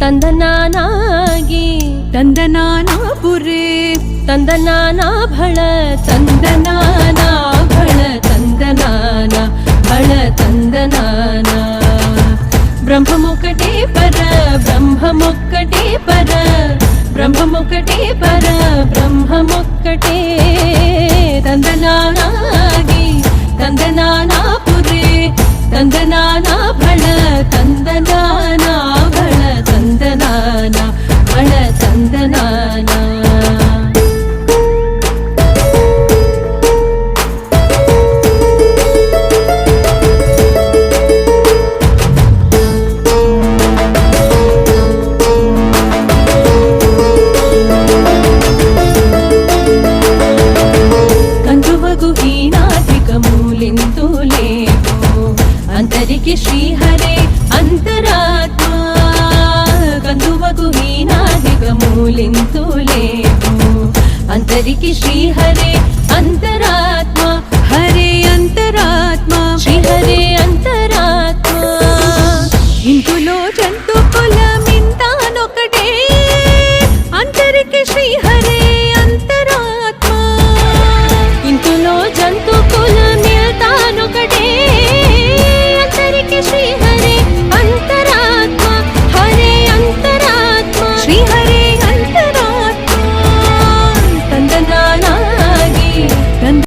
ತಂದನಾನಾಗಿ ತಂದನಾನ ಪುರೇ ತಂದನಾನ ಭಳ ತಂದನಾನ ಭಳ ತಂದನಾನ ಭಳ ತಂದನಾನ ಬ್ರಹ್ಮಮೊಕ್ಕಟೇ ಪರ ಬ್ರಹ್ಮಮೊಕ್ಕಟೇ ಪರ ಬ್ರಹ್ಮಮೊಕ್ಕಟೇ ಪರ ಬ್ರಹ್ಮಮೊಕ್ಕಟೇ ತಂದನಾನಾಗಿ ತಂದನಾನ ಪುರೇ ತಂದನಾನ ಭಳ ತಂದನಾನ ಭಳ ತಂದನಾನ ಭಳ ತಂದನಾನ अंतरिके श्रीहरे अंतरात्मा कंदुवगु हीनादिगमूलिंतुलेवु अंतरिके श्रीहरे